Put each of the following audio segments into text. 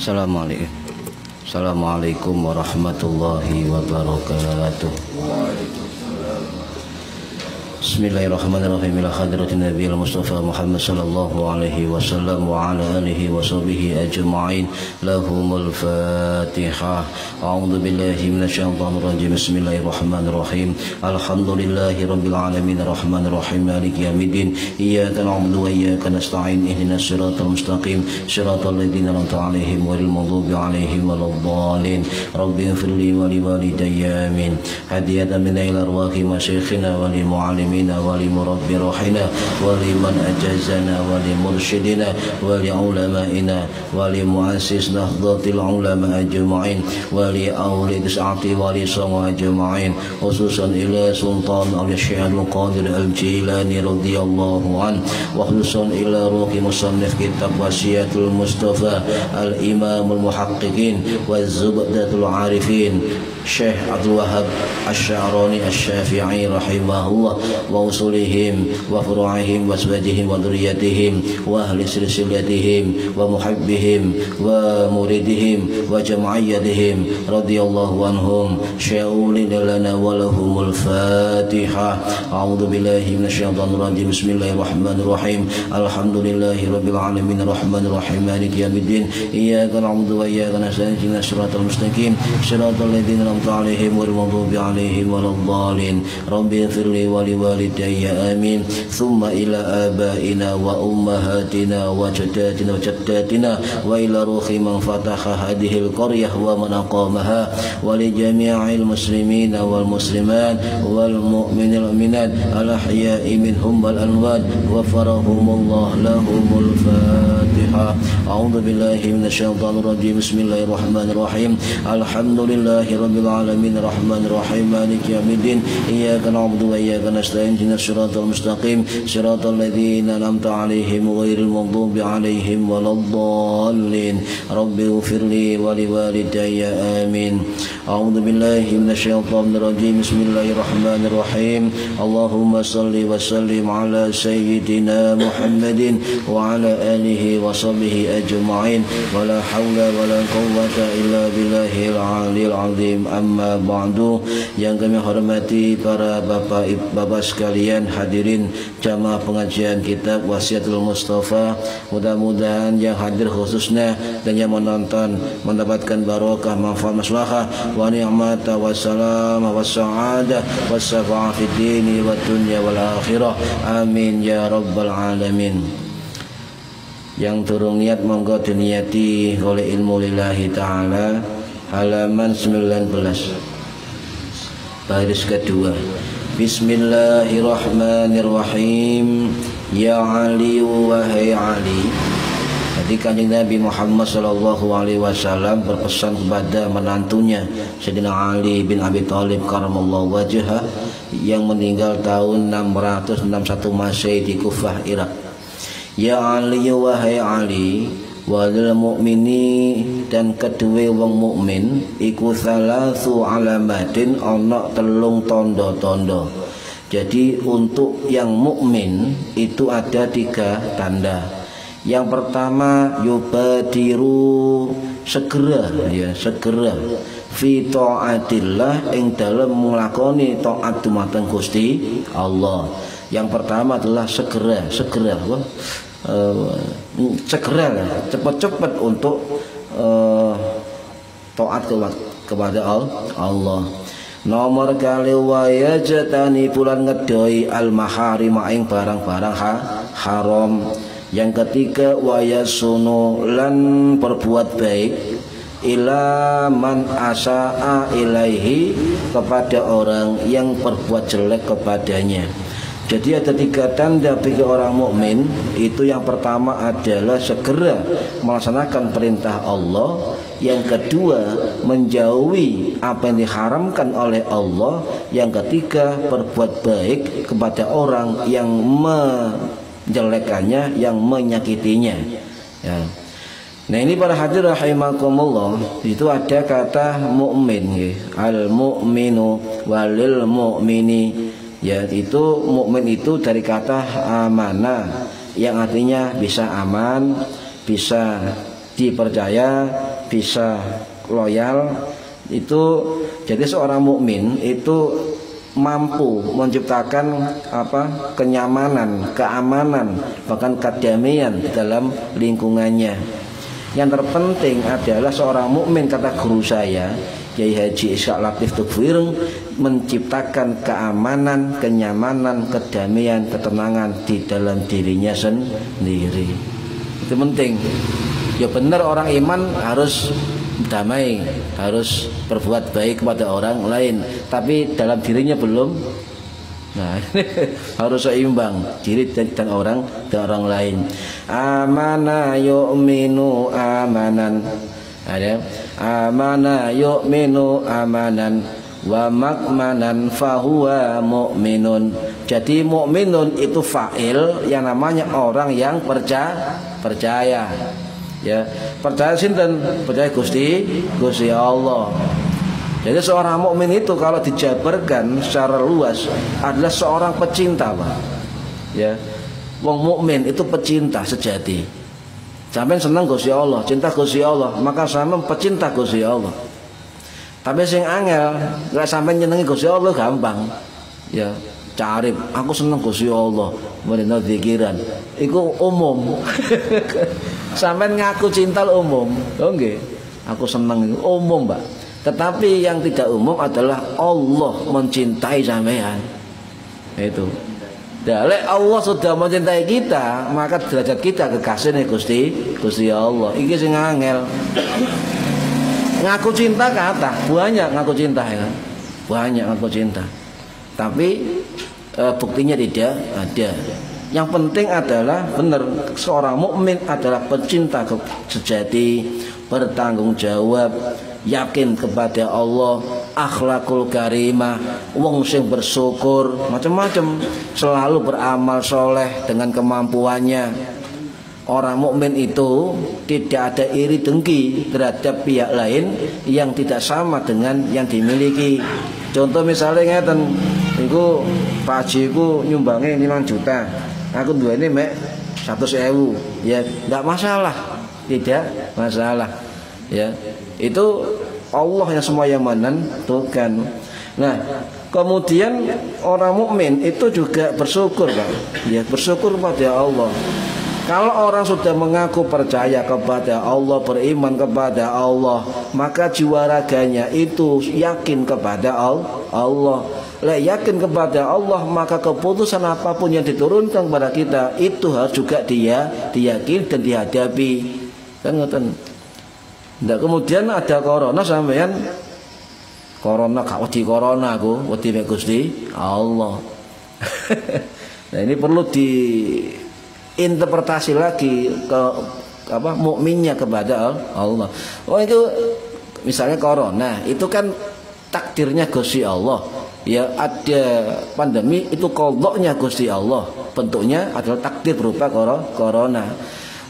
Assalamualaikum warahmatullahi wabarakatuh. Bismillahirrahmanirrahim. Ila hadratin Nabiyil Mustafa Muhammad sallallahu alaihi wasallam wa ala alihi wa sahbihi ajma'in. Lahumul Fatihah. A'udzu billahi minasyaitonir rajim. Bismillahirrahmanirrahim. Alhamdulillahi rabbil alamin arrahmanir rahim maliki yaumiddin. Iyyaka na'budu wa iyyaka nasta'in. Ihdinas siratal mustaqim. Siratal ladzina an'amta 'alaihim ghairil maghdubi 'alaihim waladdallin. Rabbighfirli wa liwalidayya amin. Hadiyatan min ila arwahi masyayikhina wa li mu'allimina wa li murabbi rohina wa li man ajazana wa li mursyidina wa li ulamaina wa li muassis nahdlatil ulama ajma'in wa li awli tis'ati wa li sama ajma'in, khususan ila sultan al-syekh al-qadir al-jilani radhiyallahu an, wa khususan ila ruhi musannif kitab wasiatul mustafa al-imam al-muhaqqiqin wa zubdatul arifin Syekh Abdul Wahab Asy-Sya'rani Asy-Syafi'i rahimahullah, wa usulihim wa furu'ihim wa asbajihim wa dzurriyyatihim wa ahli silsilatihim wa muhibbihim wa muridihim wa jam'iyyatihim radhiyallahu anhum sya'ulin lana wa lahumul Fatihah. A'udzu billahi minasyaitonir rajim. Bismillahirrahmanirrahim. Alhamdulillahi rabbil alamin arrahmanir rahim maliki yaumiddin. Iyyaka na'budu wa iyyaka nasta'in. Ihdinas siratal mustaqim. Siratal ladzina an'amta 'alaihim ghairil maghdubi 'alaihim waladdallin. Rabbighfirli wa liwalidayya amin. Tsumma ila abaina wa ummahatina wa jaddatina wa ila ruhi man fataha hadhil qaryah wa man aqamaha wa li jami'il muslimina wal muslimat wal mu'minil mu'minat al ahya'i minhum wal amwat wa farahumullah lahumul Fatihah. A'udzu billahi minasyaitonir rajim. Bismillahirrahmanirrahim. Alhamdulillahi rabbil alamin arrahmanir rahim maliki yaumiddin. Iyyaka na'budu wa iyyaka nasta'in. Ihdinas siratal mustaqim. Siratal ladzina an'amta 'alaihim ghairil maghdubi 'alaihim waladdallin. Rabbighfirli wa liwalidayya amin. A'udzu billahi minasyaitonir rajim. Bismillahirrahmanirrahim. Allahumma shalli wa sallim ala sayyidina Muhammadin wa ala alihi wa sahbihi ajma'in. Wa la haula wa la quwwata illa billahil 'aliyyil 'azim. Amma ba'du. Yang kami hormati para bapak sekalian, hadirin jamaah pengajian kitab Wasiatul Mustafa, mudah-mudahan yang hadir khususnya dan yang menonton mendapatkan barokah, manfaat, maslahah wa ni'mata wa salamah wa sa'adah wa syafa'ah fid dini wa dunya wal akhirah. Amin ya rabbal alamin. Yang turun niat monggo diniati oleh ilmu lillahi ta'ala. Halaman 19 baris kedua. Bismillahirrahmanirrahim. Ya Ali, wahai Ali. Jadi Kanjeng Nabi Muhammad sallallahu alaihi wasallam berpesan kepada menantunya Sayyidina Ali bin Abi Thalib karamallahu wajhah yang meninggal tahun 661 Masehi di Kufah, Irak. Ya Ali, wahai Ali, walil mu'mini, dan kedua wong mukmin iku salasu alamatin, ana telung tondo-tondo. Jadi untuk yang mukmin itu ada 3 tanda. Yang pertama yubadiru, segera, ya segera, fi taatillah, ing dalem nglakoni taat dumateng Gusti Allah. Yang pertama adalah segera cepat-cepat untuk taat kepada Allah. Nomor kali wayajatani pulan ngedoi al-maharim ing barang-barang haram. Yang ketiga wayasunu, lan berbuat baik ila man asaa ilaihi, kepada orang yang berbuat jelek kepadanya. Jadi ada 3 tanda bagi orang mukmin. Itu yang pertama adalah segera melaksanakan perintah Allah. Yang kedua menjauhi apa yang diharamkan oleh Allah. Yang ketiga berbuat baik kepada orang yang menjelekannya, yang menyakitinya, ya. Nah ini para hadirin rahimakumullah, itu ada kata mukmin, al mu'minu walil mu'mini. Ya, itu mukmin itu dari kata amanah, yang artinya bisa aman, bisa dipercaya, bisa loyal itu. Jadi seorang mukmin itu mampu menciptakan kenyamanan, keamanan, bahkan kedamaian di dalam lingkungannya. Yang terpenting adalah seorang mukmin, kata guru saya Kiai Haji Ishaq Latif Tukfirung, menciptakan keamanan, kenyamanan, kedamaian, ketenangan di dalam dirinya sendiri. Itu penting. Ya benar, orang iman harus damai, harus berbuat baik kepada orang lain, tapi dalam dirinya belum. Nah, harus seimbang diri dan orang lain. Amana yu'minu amanan. Ada amana yu'minu amanan wa makmanan fahuwa mu'minun. Jadi mu'minun itu fa'il, yang namanya orang yang percaya. Ya, percaya sinten? Percaya Gusti Allah. Jadi seorang mukmin itu kalau dijabarkan secara luas adalah seorang pecinta, Pak. Ya. Wong mukmin itu pecinta sejati. Sampeyan seneng Gusti Allah, cinta Gusti Allah, maka sampeyan pecinta Gusti Allah. Tapi sing angel, gak sampeyan nyenengi Gusti Allah gampang. Ya, carip, aku seneng Gusti Allah, menino zikiran. Iku umum. Sampeyan ngaku cinta umum. Oh nggih. Aku seneng itu umum, Pak. Tetapi yang tidak umum adalah Allah mencintai sampean. Itu. Dalek Allah sudah mencintai kita, maka derajat kita kekasih nih Gusti Allah. Iki sing angel. Ngaku cinta kata banyak, ngaku cinta ya. Banyak ngaku cinta. Tapi buktinya tidak ada. Yang penting adalah benar, seorang mukmin adalah pecinta sejati, bertanggung jawab, yakin kepada Allah, akhlakul karimah, wong sing bersyukur, macam-macam, selalu beramal soleh dengan kemampuannya. Orang mukmin itu tidak ada iri dengki terhadap pihak lain yang tidak sama dengan yang dimiliki. Contoh misalnya ngeten, iku Pak Haji iku nyumbangi 5 juta, aku duweni mek 100.000, ya enggak masalah, tidak masalah. Ya, itu Allah yang semua yang menentukan. Nah, kemudian orang mukmin itu juga bersyukur, Pak. Ya, bersyukur kepada Allah. Kalau orang sudah mengaku percaya kepada Allah, beriman kepada Allah, maka jiwa raganya itu yakin kepada Allah. Yakin kepada Allah, maka keputusan apapun yang diturunkan kepada kita itu harus juga diyakini dan dihadapi. Kan ngoten. Ndak kemudian ada corona sampean corona gak wedi corona aku, wedi mek Gusti Allah. Nah, ini perlu diinterpretasi lagi ke mukminnya kepada Allah. Oh, itu misalnya corona, itu kan takdirnya Gusti Allah. Ya, ada pandemi itu qadha-nya Gusti Allah. Bentuknya adalah takdir berupa corona.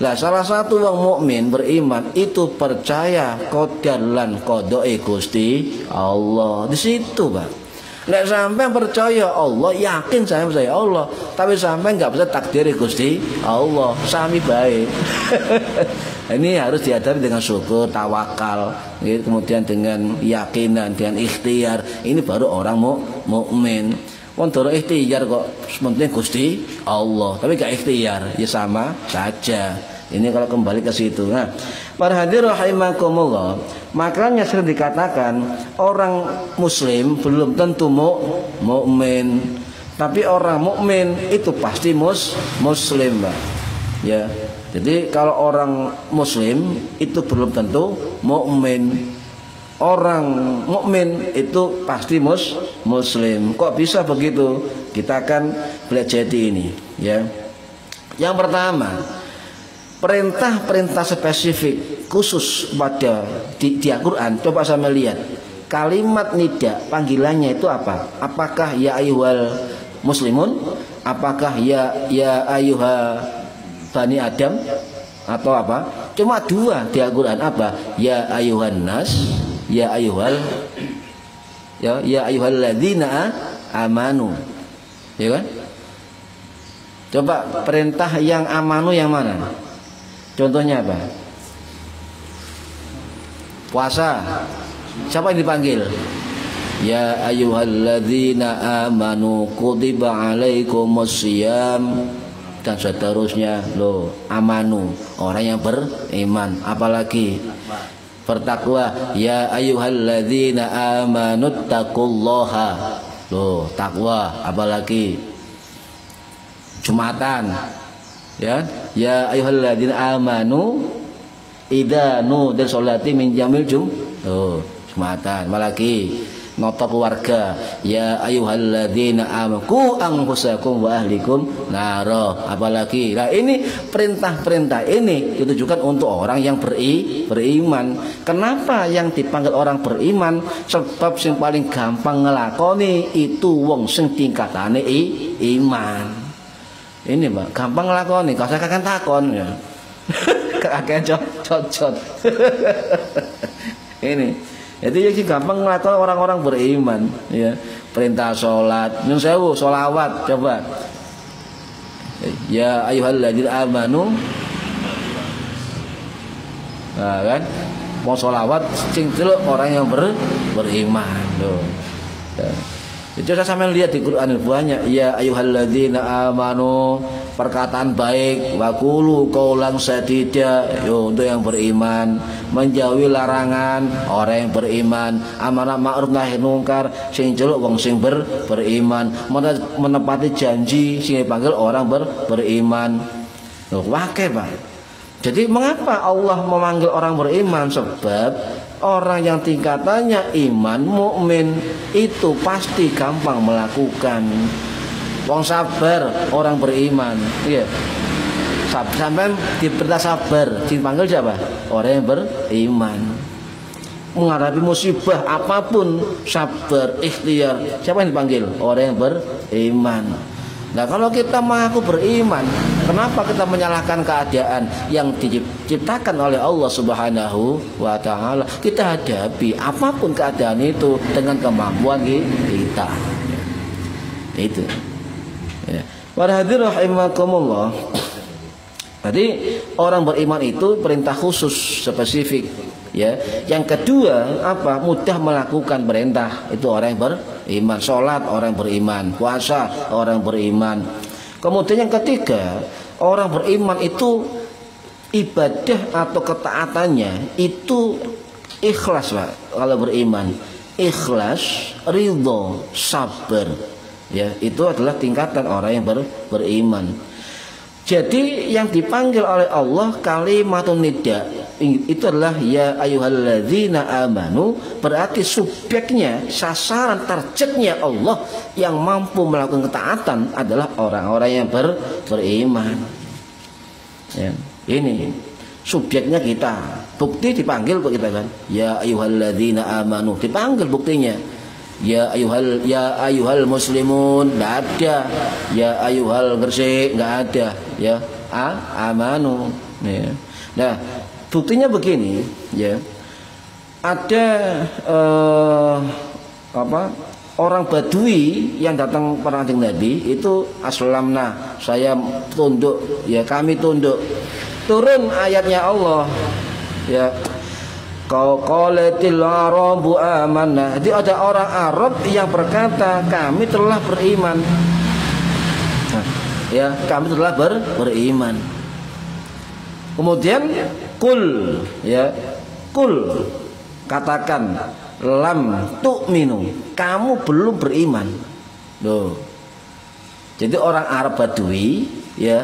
Lah salah satu wong mukmin beriman itu percaya qadar lan qadhae Gusti Allah. Di situ, Pak. Nek sampean percaya Allah, yakin saya percaya Allah, tapi sampean enggak bisa takdir Gusti Allah, sami bae. Ini harus dihadapi dengan syukur, tawakal, kemudian dengan yakinan, dengan ikhtiar. Ini baru orang mukmin. Wong doro ikhtiar kok penting Gusti Allah, tapi gak ikhtiar, ya sama saja. Ini kalau kembali ke situ. Nah, para hadirin rahimakumullah, makanya sering dikatakan orang muslim belum tentu mukmin, tapi orang mukmin itu pasti muslim, Pak. Ya. Jadi kalau orang muslim itu belum tentu mukmin. Orang mukmin itu pasti muslim. Kok bisa begitu? Kita akan belajar ini, ya. Yang pertama, perintah-perintah spesifik khusus pada di Al-Quran. Coba saya melihat kalimat nida, panggilannya itu apa? Apakah ya ayyuhal muslimun? Apakah ya ayyuha bani Adam? Atau apa? Cuma dua di Al-Quran. Apa? Ya ayyuhan nas, ya ayyuhalladzina amanu. Ya kan? Coba perintah yang amanu yang mana? Contohnya apa? Puasa. Siapa yang dipanggil? Ya ayyuhalladzina amanu kutiba alaikumusiyam, dan seterusnya. Loh, amanu, orang yang beriman. Apalagi bertakwa. Ya ayyuhalladzina amanu taqullaha. Loh, takwa. Apalagi Jumatan. Ya ayyuhalladzina amanu idza nudiya sholati min jamil Jumatan. Apalagi nota keluarga. Ya ayyuhalladzina amanu qu anfusakum wa ahlikum naro. Apalagi. Nah, ini perintah-perintah ini ditujukan untuk orang yang beriman. Kenapa yang dipanggil orang beriman? Sebab yang paling gampang ngelakoni itu wong sing tingkatane iman. Ini Mbak, gampang ngelakoni, gak usah kakek takon ya. Kakek cocot. Ini. Jadi yang gampang ngelakoni orang-orang beriman ya. Perintah sholat, nyun sewu, sholawat, coba. Ya ayyuhalladzina amanu. Nah, kan? Mau sholawat cing celuk orang yang beriman tuh. Ya. Itu saya sampai lihat di Quran banyak. Ya ayyuhalladzina amanu, perkataan baik, wa qulu qaulan sadida, untuk yang beriman, menjauhi larangan orang yang beriman, amanah ma'ruf nahi munkar, sing jeluk wong sing beriman, menepati janji sing dipanggil orang beriman. Loh, wakil Pak. Jadi mengapa Allah memanggil orang beriman? Sebab orang yang tingkatannya iman mukmin itu pasti gampang melakukan. Wong sabar orang beriman, iya. Sampai diperintah sabar, dipanggil siapa? Orang yang beriman. Menghadapi musibah apapun sabar, ikhtiar. Siapa yang dipanggil? Orang yang beriman. Nah, kalau kita mengaku beriman, kenapa kita menyalahkan keadaan yang diciptakan oleh Allah Subhanahu wa Ta'ala? Kita hadapi apapun keadaan itu dengan kemampuan kita. Itu. Ya. Para hadirin rahimakumullah. Jadi orang beriman itu perintah khusus spesifik. Ya. Yang kedua apa? Mudah melakukan perintah. Itu orang yang beriman. Sholat orang beriman. Puasa orang beriman. Kemudian yang ketiga, orang beriman itu ibadah atau ketaatannya itu ikhlas Pak. Kalau beriman ikhlas, ridho, sabar. Ya, itu adalah tingkatan orang yang beriman. Jadi yang dipanggil oleh Allah kalimatun nida itu adalah ya ayyuhalladzina amanu, berarti subjeknya, sasaran targetnya Allah yang mampu melakukan ketaatan adalah orang-orang yang beriman. Ya, ini subjeknya kita. Bukti dipanggil kok kita kan. Ya ayyuhalladzina amanu, dipanggil buktinya. Ya ayyuhal muslimun, enggak ada. Ya ayyuhal Gresik, enggak ada. Ya amanu. Ya. Nah, buktinya begini, ya. Ada orang Badui yang datang pada Kanjeng Nabi itu aslamna, saya tunduk, ya kami tunduk. Turun ayatnya Allah, ya. Qalatil arabu amanna. Jadi ada orang Arab yang berkata kami telah beriman. Nah, ya, kami telah beriman. Kemudian kul, ya, kul, katakan lam tu'minu, kamu belum beriman. Loh. Jadi orang Arab Badui, ya,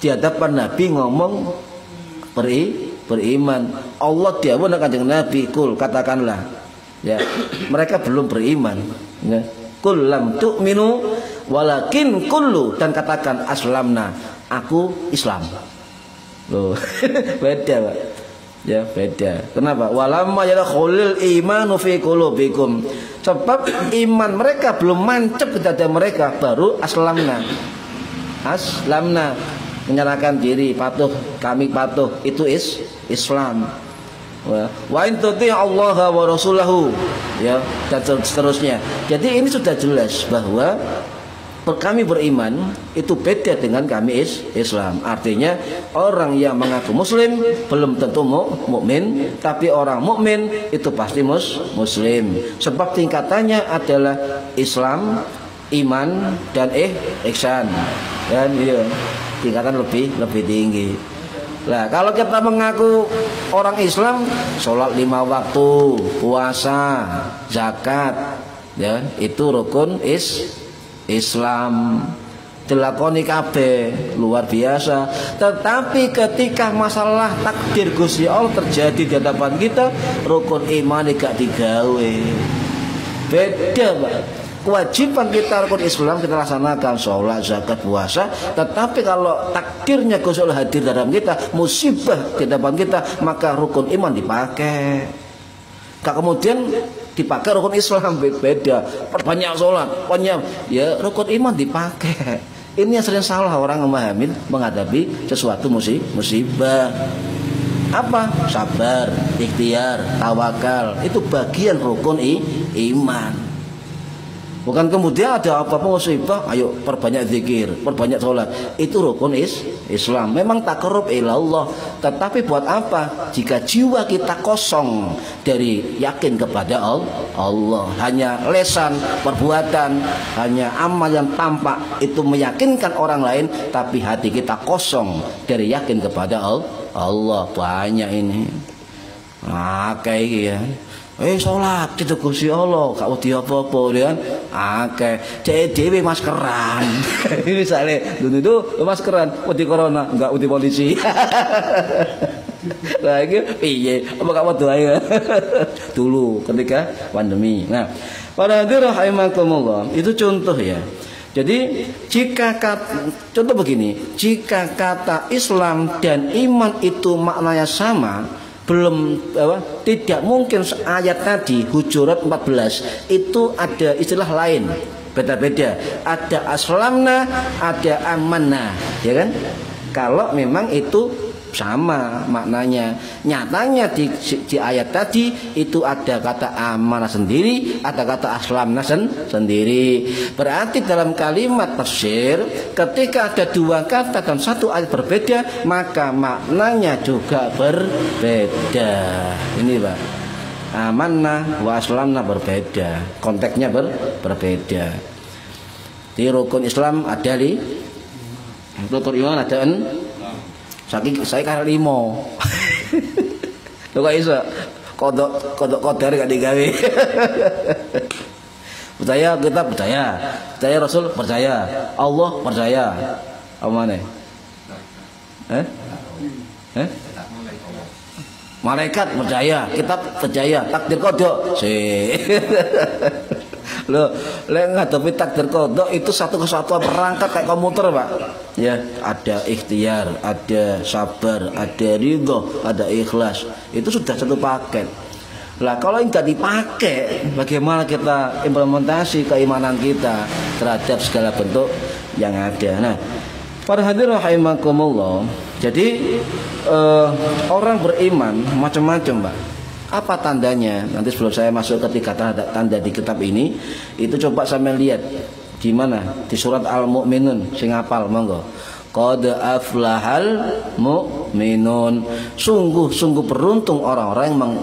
di hadapan Nabi ngomong beriman. Allah dawuh nang Kanjeng Nabi, kul, katakanlah, ya, mereka belum beriman. Ya. Kul lam tu'minu walakin kullu, dan katakan aslamna, aku Islam. Loh, beda Pak. Ya, beda. Kenapa? Walamma yadkhulul imanu fi qulubikum. Sebab iman mereka belum mancap ke dada mereka, baru aslamna. Aslamna, menyerahkan diri, patuh, kami patuh, itu Islam. Wa in tuti Allah wa rasulahu, ya, dan seterusnya. Jadi ini sudah jelas bahwa kami beriman itu beda dengan kami Islam. Artinya orang yang mengaku muslim belum tentu mukmin, tapi orang mukmin itu pasti muslim. Sebab tingkatannya adalah Islam, iman dan ihsan. Dan iya, tingkatan lebih tinggi. Nah, kalau kita mengaku orang Islam, sholat 5 waktu, puasa, zakat, ya, itu rukun Islam. Dilakoni kabeh, luar biasa. Tetapi ketika masalah takdir Gusti Allah terjadi di hadapan kita, rukun iman gak digawe. Beda, Pak. Kewajiban kita rukun Islam kita laksanakan, sholat, zakat, puasa. Tetapi kalau takdirnya Gusti Allah hadir dalam kita, musibah di depan kita, maka rukun iman dipakai. Kemudian dipakai rukun Islam, beda. Perbanyak sholat, banyak, ya rukun iman dipakai. Ini yang sering salah orang memahami menghadapi sesuatu musibah. Apa? Sabar, ikhtiar, tawakal. Itu bagian rukun iman. Bukan kemudian ada apa-apa musibah, ayo perbanyak zikir, perbanyak sholat. Itu rukun Islam. Memang taqarrub ilallah. Tetapi buat apa? Jika jiwa kita kosong dari yakin kepada Allah, hanya lesan, perbuatan, hanya amal yang tampak itu meyakinkan orang lain, tapi hati kita kosong dari yakin kepada Allah. Banyak ini. Nah, kayak gitu. Sholat itu Gusti Allah, gak wedi apa-apa kan. Akeh cek dhewe maskeran. Misale dulu maskeran wedi corona, enggak wedi polisi. Lah iki piye? Apa gak wedi ae. Dulu ketika pandemi. Nah, para hadirin rahimakumullah, itu contoh ya. Jadi jika contoh begini, jika kata Islam dan iman itu maknanya sama, tidak mungkin ayat tadi Hujurat 14 itu ada istilah lain, beda-beda. Ada aslamna, ada amanna, ya kan? Kalau memang itu sama maknanya. Nyatanya di ayat tadi itu ada kata amanah sendiri, ada kata aslamna sendiri. Berarti dalam kalimat tafsir ketika ada dua kata dan satu ayat berbeda, maka maknanya juga berbeda. Ini Pak, amanah wa aslamna berbeda, konteksnya berbeda. Di rukun Islam ada rukun iman ada saya kan 5. Lho kok iso kodok gak digawe. Percaya kita percaya Rasul percaya, Allah percaya. Apa maneh? Malaikat percaya, kitab percaya, takdir kodok. Loh, lek ngadepi takdir kodok itu satu kesatuan perangkat kayak komputer, Pak. Ya, ada ikhtiar, ada sabar, ada ridho, ada ikhlas. Itu sudah satu paket. Lah kalau enggak dipakai, bagaimana kita implementasi keimanan kita terhadap segala bentuk yang ada. Nah, para hadirin rahimakumullah. Jadi orang beriman macam-macam, Pak. Apa tandanya? Nanti sebelum saya masuk ketika tanda di kitab ini, itu coba sampai lihat di mana? Di surat Al-Mu'minun, sing hafal monggo. Qad aflahal mu'minun. Sungguh beruntung orang-orang yang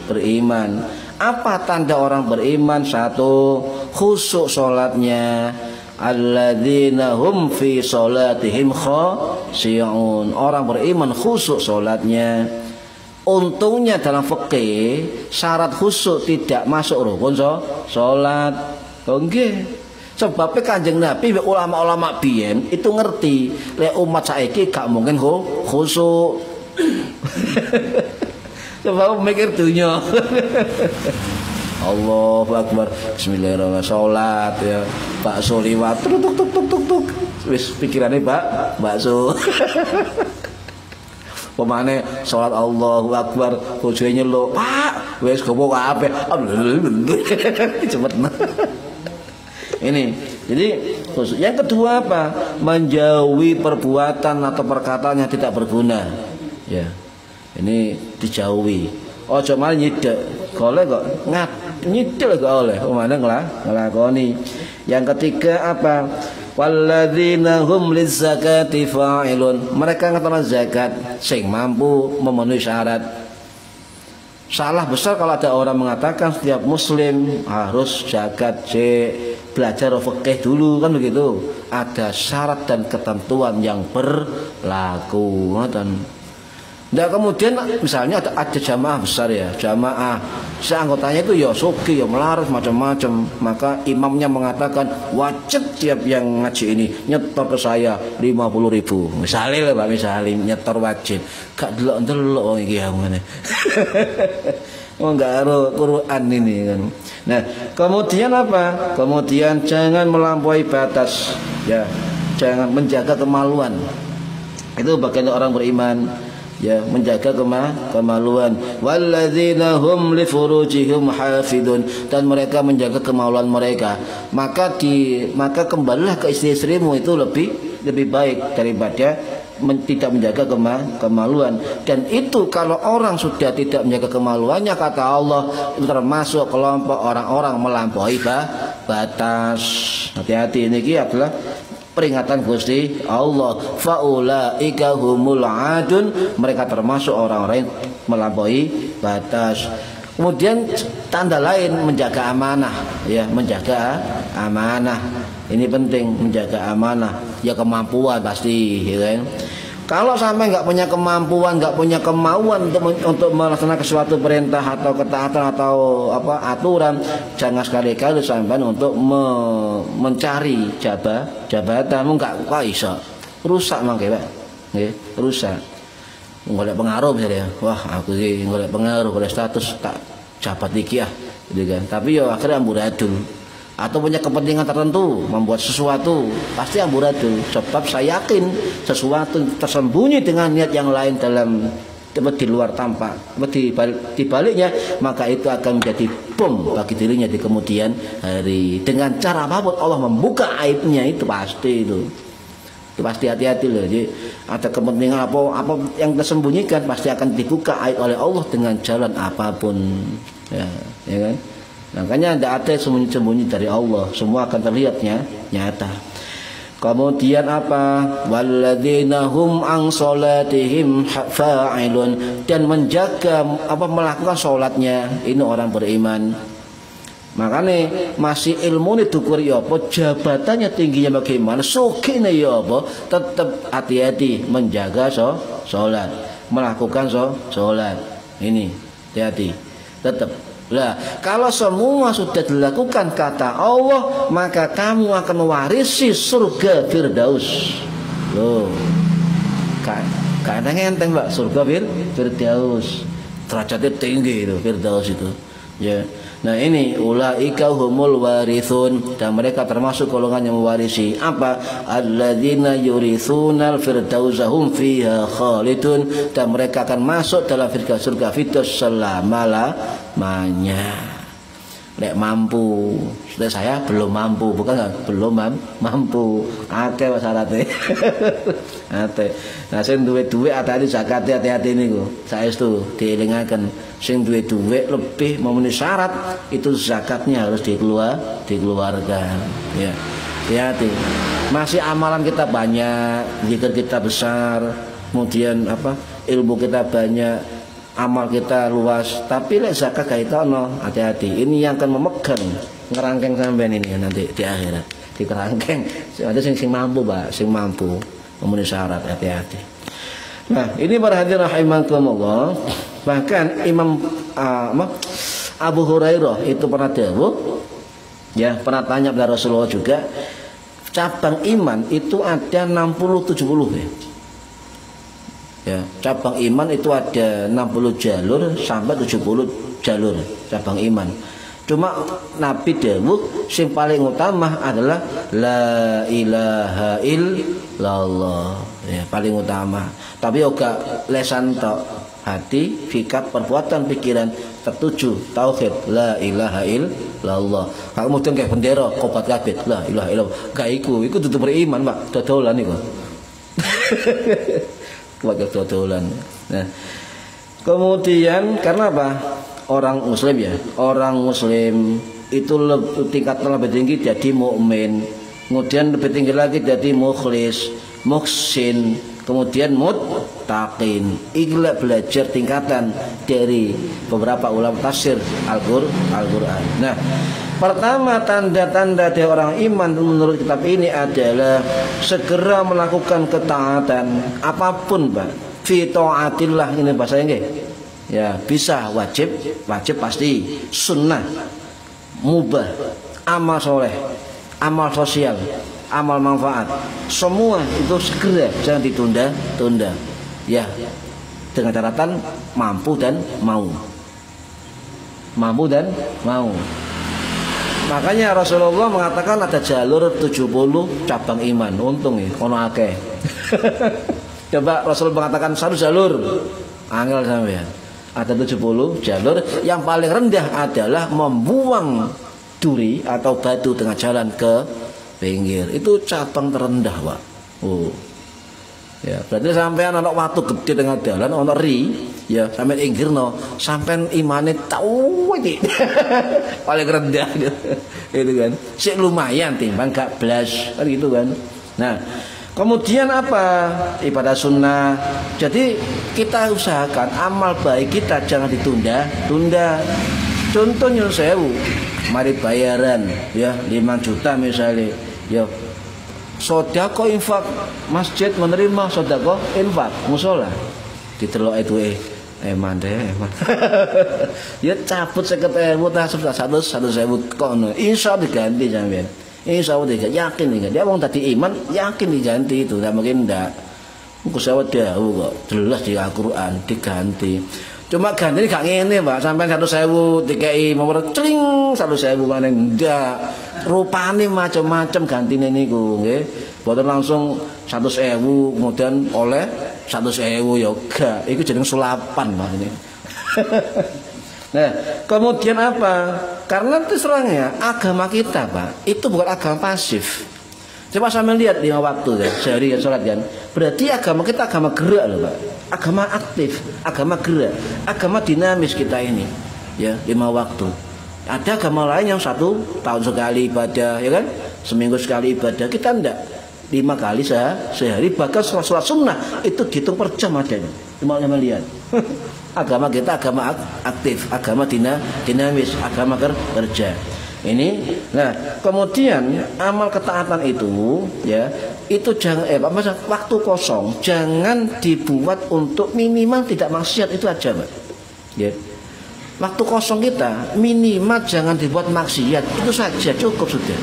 beriman. Apa tanda orang beriman? 1, khusyuk salatnya. Alladzina hum fi salatihim khashi'un. Orang beriman khusyuk salatnya. Untungnya dalam fikih syarat khusyuk tidak masuk rukun salat. Nggih. Sebabnya Kanjeng Nabi ulama-ulama biyen itu ngerti lek umat saiki gak mungkin khusyuk. Sebab mikir dunya. Allahu Akbar. Bismillahirrahmanirrahim. Salat ya. Bakso liwat tuk. Wis pikirane bakso. Pemane salat Allahu Akbar, bojone nyeluk, "Pak, wis gowo kabeh." Cepet. Ini. Jadi yang kedua apa? Menjauhi perbuatan atau perkataan yang tidak berguna. Ya. Ini dijauhi. Ojo malah nyidek. Golek kok nyidek kok oleh. Pemane nglakoni. Yang ketiga apa? Walladzina hum lizzakati fa'ilun. Mereka ngatakan zakat sing mampu memenuhi syarat. Salah besar kalau ada orang mengatakan setiap muslim harus zakat, belajar fikih dulu kan begitu. Ada syarat dan ketentuan yang berlaku. Nah kemudian misalnya ada jamaah besar ya, jamaah seanggotanya itu ya soki ya melarat macam-macam, maka imamnya mengatakan wajib tiap yang ngaji ini nyetor ke saya 50.000 misalnya lah Pak, misalnya nyetor wajib gak delok-delok wong iki ngene. Oh enggak ada Quran ini kan. Nah kemudian apa? Kemudian jangan melampaui batas ya, jangan menjaga kemaluan. Itu bagian orang beriman ya, menjaga kemaluan. Walladzina hum li furujihim hafidun, dan mereka menjaga kemaluan mereka. Maka kembalilah ke istri-istrimu, itu lebih baik daripada tidak menjaga kemaluan. Dan itu kalau orang sudah tidak menjaga kemaluannya, kata Allah, itu termasuk kelompok orang-orang melampaui batas. Hati-hati, ini adalah peringatan Gusti Allah. Faulaika humul adun, mereka termasuk orang-orang yang melampaui batas. Kemudian tanda lain menjaga amanah ya, menjaga amanah. Ini penting, menjaga amanah. Ya kemampuan pasti ya kan. Kalau sampai nggak punya kemampuan, nggak punya kemauan untuk melaksanakan suatu perintah atau ketaatan atau aturan, jangan sekali-kali sampai untuk mencari jabatan. Nggak bisa, rusak mangke Pak, rusak. Nggolek pengaruh misalnya, wah aku sih nggolek pengaruh, nggolek status tak jabat iki ya, gitu kan. Tapi ya akhirnya amburadul. Atau punya kepentingan tertentu membuat sesuatu, pasti amburadul. Sebab saya yakin sesuatu tersembunyi dengan niat yang lain di luar tampak, di baliknya, maka itu akan menjadi bom bagi dirinya di kemudian hari. Dengan cara apapun Allah membuka aibnya, itu pasti itu pasti, hati-hati loh. Jadi ada kepentingan apa yang tersembunyikan pasti akan dibuka aib oleh Allah dengan jalan apapun ya kan. Makanya tidak ada sembunyi-sembunyi dari Allah, semua akan terlihatnya nyata. Kemudian apa? Walladzina hum an salatihim fa'ilun, dan menjaga melakukan salatnya, ini orang beriman. Makanya masih ilmu ini dukur ya apa, jabatannya tingginya bagaimana, sugihnya ya apa, tetap hati-hati menjaga salat, melakukan salat. Ini hati-hati tetap. Lah, kalau semua sudah dilakukan kata Allah, maka kamu akan mewarisi surga Firdaus. Loh, kadang enteng Mbak, surga Firdaus. Derajatnya tinggi itu Firdaus itu. Ya. Nah ini ulaika humul warithun, dan mereka termasuk golongan yang mewarisi apa? Alladzina yuritsunal firdausa hum fiha khalidun, dan mereka akan masuk dalam surga Firdaus selama-lamanya. Nek mampu, saya belum mampu, belum mampu. Akeh syaratnya. Nah, sing duwe hati-hati zakat, hati-hati niku. Saestu dielingaken, sing duwe duit lebih memenuhi syarat, itu zakatnya harus dikeluarkan. Ya. Hati-hati. Masih amalan kita banyak, zikir kita besar, kemudian ilmu kita banyak, amal kita luas, tapi lek zakat gak ono, hati-hati. Ini yang akan memegang ngerangkeng sampean ini nanti di akhirat, di kerangkeng. Ada sing mampu, Pak, sing mampu memenuhi syarat, hati-hati. Nah, ini para hadirin rahimakumullah. Bahkan Imam Abu Hurairah itu pernah dawuh, ya, pernah tanya kepada Rasulullah juga, cabang iman itu ada 60-70 ya. Ya, cabang iman itu ada 60 jalur sampai 70 jalur cabang iman. Cuma Nabi dawuh sing paling utama adalah la ilaha illallah. Ya, paling utama. Tapi juga lesan tok, hati, sikap, perbuatan, pikiran tertuju tauhid la ilaha illallah. Kemudian kayak bendera kopat kabeh la ilaha illallah. Gak iku dudu beriman, Pak. Dodolan iku. Wakil dodolan. Nah, kemudian karena apa? Orang muslim ya, orang muslim itu tingkatan lebih tinggi jadi mukmin, kemudian lebih tinggi lagi jadi mukhlis, muhsin, kemudian muttaqin. Inilah belajar tingkatan dari beberapa ulama tafsir Al-Qur'an. Nah, pertama tanda-tanda dari orang iman menurut kitab ini adalah segera melakukan ketaatan apapun, Pak. Fi taatillah, ini bahasa Inggris. Ya, bisa wajib pasti, sunnah, mubah, amal soleh, amal sosial, amal manfaat, semua itu segera, jangan ditunda-tunda. Ya, dengan catatan mampu dan mau. Makanya Rasulullah mengatakan ada jalur 70 cabang iman. Untung ya, ono akeh. Coba Rasul mengatakan satu jalur, angel sampean. Ada 70 jalur. Yang paling rendah adalah membuang duri atau batu tengah jalan ke pinggir. Itu cabang terendah, Pak. Oh. Ya, berarti sampean ana watu gede tengah jalan ana ri, ya sampean inggirno, sampean imane tau iki. Paling rendah itu kan. Sik lumayan timbang gak blas, kan gitu kan. Nah, kemudian apa? Ibadah sunnah. Jadi kita usahakan amal baik kita jangan ditunda-tunda. Contoh nyun sewu, mari bayaran ya 5 juta misalnya. Ya sodako infak, masjid menerima sodako infak, musola ditelok itu eman. Ya cabut 50.000 tasuk 100.000 kono. Insya Allah diganti sampean. Insya Allah diganti, yakin diganti. Dia wong tadi iman, yakin diganti itu. Tidak mungkin tidak. Engko sawet dawuh kok jelas di Al-Qur'an diganti. Cuma ganti gak ngene, Pak. Sampai 100.000 dikei nomor cling 100.000 maneh ndak. Rupane macam-macam gantine niku, nggih. Boten langsung 100.000 kemudian oleh 100.000 ya gak. Iku jeneng sulapan, Pak ini. Nah, kemudian apa? Karena terserangnya agama kita, Pak, itu bukan agama pasif. Coba sampean lihat 5 waktu ya, sehari ya salat kan. Berarti agama kita agama gerak loh, Pak. Agama aktif, agama gerak, agama dinamis kita ini. Ya, 5 waktu. Ada agama lain yang 1 tahun sekali ibadah, ya kan? Seminggu sekali ibadah. Kita enggak. 5 kali sehari, bahkan sholat sunnah itu dihitung per jam adanya. Cuma lihat. Agama kita agama aktif, agama dinamis, agama kerja. Ini, nah kemudian amal ketaatan itu, ya itu jangan waktu kosong jangan dibuat untuk minimal tidak maksiat, itu aja, Pak. Ya. Waktu kosong kita minimal jangan dibuat maksiat, itu saja cukup sudah.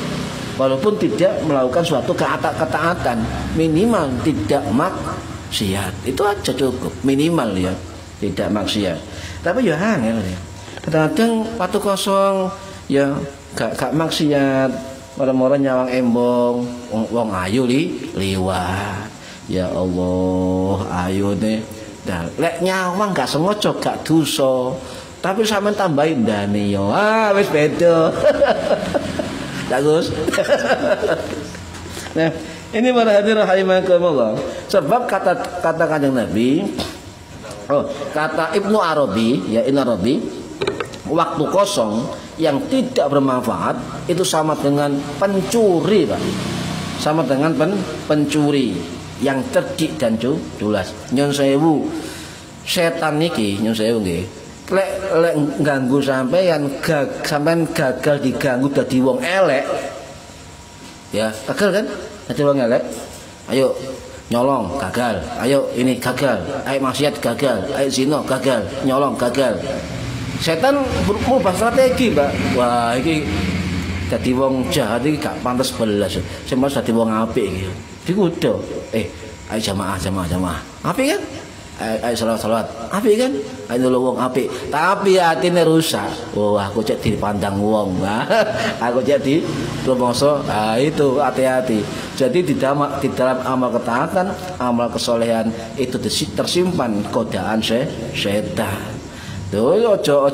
Walaupun tidak melakukan suatu ketaatan, minimal tidak maksiat, itu aja cukup, minimal ya, tidak maksiat. Tapi ya angel ya. Kadang-kadang waktu kosong ya gak maksiat, orang-orang nyawang embong, wong ayu liwat. Ya Allah, ayu nih. Nah, lek nyawang gak sengaja gak dosa. Tapi sampean tambahin dane yo. Ah, wis beda. Bagus. Nah, ini para hadirin rahimakumullah. Sebab kata Kanjeng Nabi, kata Ibnu Arabi, ya Ibnu Arabi, waktu kosong yang tidak bermanfaat itu sama dengan pencuri, Pak. Sama dengan pencuri yang cerdik dan culas. Nyun sewu, setan niki nyun sewu nggih. Lek ganggu sampean gagal diganggu dadi wong elek. Ya, gagal kan? Dadi wong elek. Ayo nyolong gagal. Ayo ini gagal. Ayo maksiat gagal. Ayo zina gagal. Nyolong gagal. Setan berubah strategi, Pak. Wah, iki dadi wong jahat iki gak pantes belas. Sing dadi wong apik iki. Dikudo. Ayo jamaah. Apik kan? Ayo salat. Apik kan? Ayo nulung wong apik. Tapi atine rusak. Oh, aku cek dipandang wong. Aku cek di rumangsa. Itu hati-hati. Jadi di dalam amal ketaatan, amal kesolehan itu tersimpan godaan setan. Tuh, ojo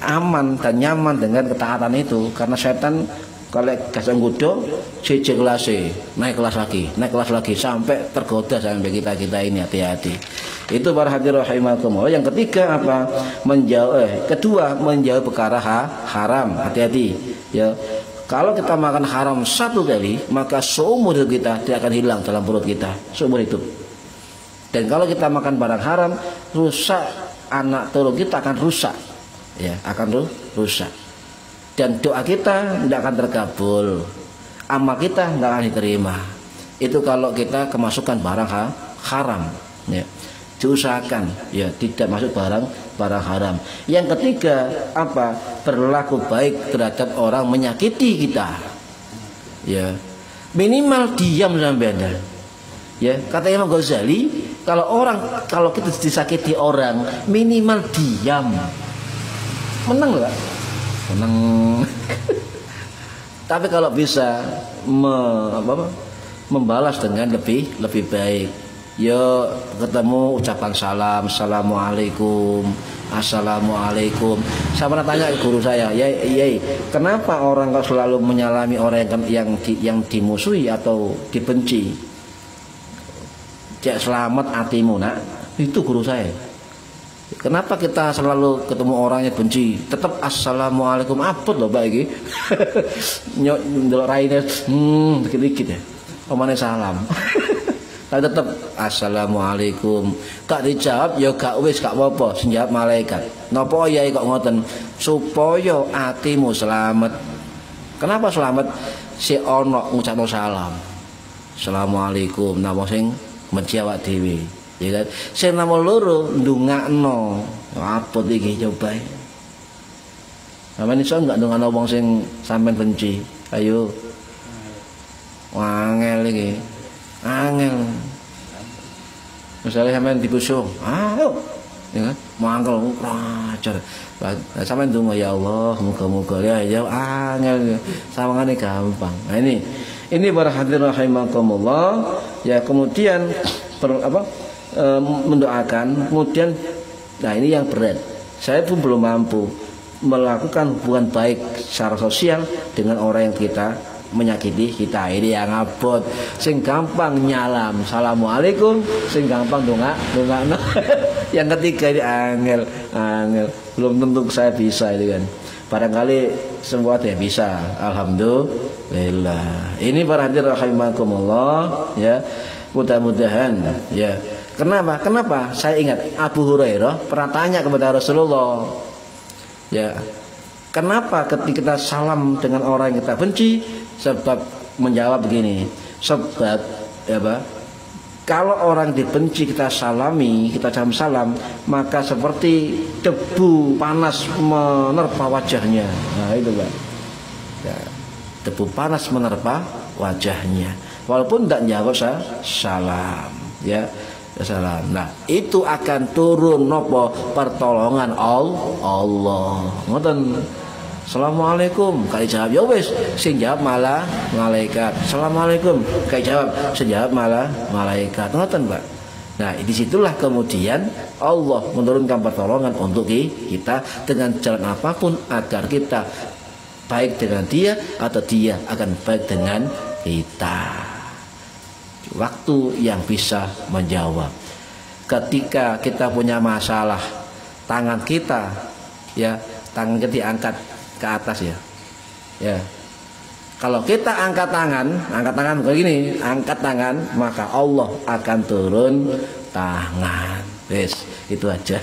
aman dan nyaman dengan ketaatan itu, karena setan Kalau gas anggudo, siji kelas naik kelas lagi sampai tergoda sampai kita ini hati-hati. Itu para hadirin rahimakumullah. Yang ketiga apa? Kedua menjauh perkara haram. Hati-hati ya. Kalau kita makan haram satu kali, maka seumur hidup kita tidak akan hilang dalam perut kita, seumur hidup. Dan kalau kita makan barang haram, rusak anak turun kita akan rusak, ya akan rusak. Dan doa kita tidak akan terkabul, amal kita tidak akan diterima. Itu kalau kita kemasukan barang haram, ya. Diusahakan ya tidak masuk barang haram. Yang ketiga apa? Berlaku baik terhadap orang menyakiti kita. Ya. Minimal diam sampai Anda. Ya, kata Imam Ghazali, kalau kita disakiti orang, minimal diam. Menang enggak? Menang. Tapi kalau bisa membalas dengan lebih baik. Ya ketemu ucapan salam, assalamualaikum, assalamualaikum. Saya pernah tanya ke guru saya, ya, kenapa orang kalau selalu menyalami orang yang dimusuhi atau dibenci? Cek selamat hatimu nak, itu guru saya. Kenapa kita selalu ketemu orang yang benci, tetap assalamualaikum apot loh Pak iki. Ndelok raine dikit-dikit ya. Omane salam. Tapi tetap assalamualaikum. Kak dijawab ya gak wis gak apa-apa, senjawab malaikat. Napa yai kok ngoten? Supaya atimu selamat. Kenapa selamat? Si ono ngucapno salam. Assalamualaikum. Napa sing menjawab dhewe. Ya kan? Sing nomor loro ndongakno. Apa iki coba? Sampeyan iso enggak ndongakno wong sing sampean benci? Ayo. Wangel iki. Angel. Misalnya sampean dibusung, ayo, ya kan? Mangkel ajar. Sampean ndonga ya Allah, muga-muga ya angel. Sawangane gampang. Nah ini para hadirin rahimakumullah. Ya kemudian mendoakan, kemudian nah ini yang berat. Saya pun belum mampu melakukan hubungan baik secara sosial dengan orang yang kita menyakiti kita. Ini yang abot, sing gampang nyalam assalamualaikum, sing gampang donga. Yang ketiga ini angel, belum tentu saya bisa ini kan. Barangkali semua tidak bisa. Alhamdulillah. Ini para hadirin rahimakumullah ya. Mudah-mudahan ya. Kenapa? Saya ingat Abu Hurairah pernah tanya kepada Rasulullah. Ya. Kenapa ketika kita salam dengan orang yang kita benci? Sebab menjawab begini. Sebab ya Pak, kalau orang dibenci kita salami, kita salam, maka seperti debu panas menerpa wajahnya. Nah itu Pak. Ya, debu panas menerpa wajahnya. Walaupun tidak jawab salam, ya. Salam. Nah, itu akan turun nopo pertolongan Allah. Ngoten. Assalamualaikum, kali jawab ya wis, sing jawab malah malaikat. Assalamualaikum, kali jawab, sing jawab malah malaikat. Ngoten, Pak. Nah, disitulah kemudian Allah menurunkan pertolongan untuk kita dengan jalan apapun agar kita baik dengan dia atau dia akan baik dengan kita. Waktu yang bisa menjawab. Ketika kita punya masalah, tangan kita ya, tangan kita diangkat ke atas ya. Ya. Kalau kita angkat tangan begini, angkat tangan, maka Allah akan turun tangan. Wes, itu aja.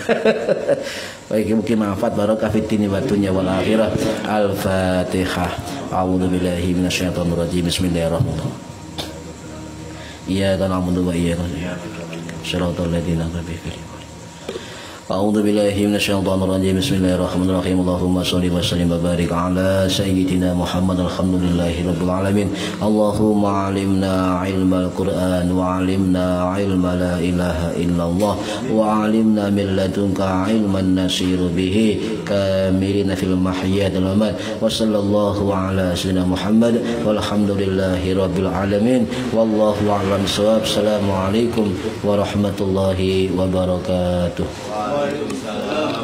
Baik, mungkin manfaat barokah fid dini wa dunya wal akhirah. Al-Fatihah. A'udzubillahi minasyaitonir rajim. Bismillahirrahmanirrahim. Iyyaka na'budu wa iyyaka nasta'in. Shiratal ladzina an'amta 'alaihim. A'udzu billahi minasyaitonir rajim. Bismillahirrahmanirrahim. Allahumma shalli wa sallim wa barik ala sayyidina Muhammad. Alhamdulillahirabbil alamin. Allahumma 'allimna 'ilmal Qur'an wa 'allimna 'ilma la ilaha illallah wa 'allimna min ladunka 'ilman nasiru bihi kamilina fil mahya wal mamat. Wa sallallahu ala sayyidina Muhammad walhamdulillahirabbil alamin. Wallahu a'lam bissawab. Assalamualaikum warahmatullahi wabarakatuh. Waalaikumsalam.